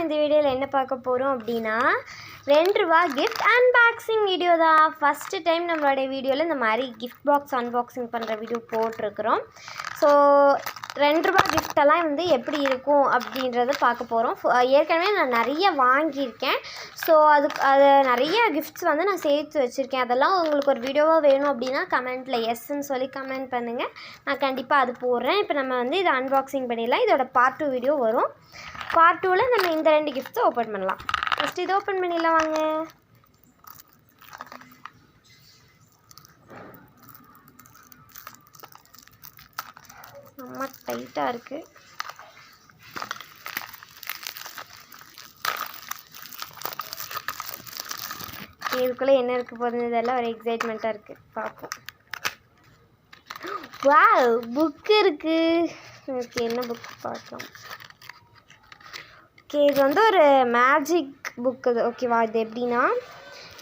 இந்த வீடியோவில் என்ன பார்க்க போகிறோம் அப்படின்னா ₹2 கிஃப்ட் அன்பாக்சிங் வீடியோ தான். ஃபஸ்ட்டு டைம் நம்மளுடைய வீடியோவில் இந்த மாதிரி கிஃப்ட் பாக்ஸ் அன்பாக்சிங் பண்ணுற வீடியோ போட்டிருக்கிறோம். ஸோ ₹2 கிஃப்டெல்லாம் வந்து எப்படி இருக்கும் அப்படின்றத பார்க்க போகிறோம். ஏற்கனவே நான் நிறைய வாங்கியிருக்கேன். ஸோ அது நிறைய கிஃப்ட்ஸ் வந்து நான் சேர்த்து வச்சுருக்கேன். அதெல்லாம் உங்களுக்கு ஒரு வீடியோவாக வேணும் அப்படின்னா கமெண்ட்டில் எஸ்ன்னு சொல்லி கமெண்ட் பண்ணுங்கள். நான் கண்டிப்பாக அது போடுறேன். இப்போ நம்ம வந்து இதை அன்பாக்சிங் பண்ணிடலாம். இதோட பார்ட் 2 வீடியோ வரும். பார்ட் 2ல் நம்ம இந்த 2 கிஃப்ட்ஸை ஓப்பன் பண்ணலாம். ஃபஸ்ட்டு இதை ஓப்பன் பண்ணிடலாம் வாங்க. ரொம்ப டைட்டாக இருக்குது. இதுக்குள்ளே என்ன இருக்குது போகுது இதெல்லாம் ஒரு எக்ஸைட்மெண்ட்டாக இருக்குது. பார்ப்போம். வாவ், புக்கு இருக்குது. ஓகே, என்ன புக் பார்க்கலாம். ஓகே, இது வந்து ஒரு மேஜிக் புக்கு. ஓகேவா, இது எப்படின்னா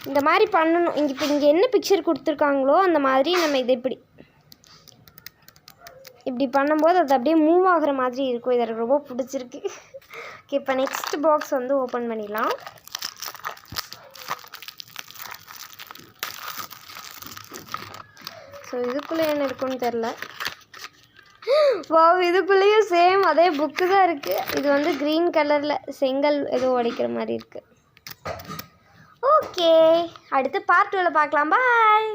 இந்த மாதிரி பண்ணணும். இங்கே என்ன பிக்சர் கொடுத்துருக்காங்களோ அந்த மாதிரி நம்ம இதை இப்படி பண்ணும்போது அது அப்படியே மூவ் ஆகிற மாதிரி இருக்கும். இது எனக்கு ரொம்ப பிடிச்சிருக்கு. ஓகே, இப்போ நெக்ஸ்ட் பாக்ஸ் வந்து ஓப்பன் பண்ணிடலாம். ஸோ இதுக்குள்ளே என்ன இருக்குன்னு தெரில. வாவ், இதுக்குள்ளேயும் சேம் அதே புக்கு தான் இருக்குது. இது வந்து க்ரீன் கலரில் செங்கல் ஏதோ உடைக்கிற மாதிரி இருக்குது. ஓகே, அடுத்து பார்ட் 2ல் பார்க்கலாம். பாய்.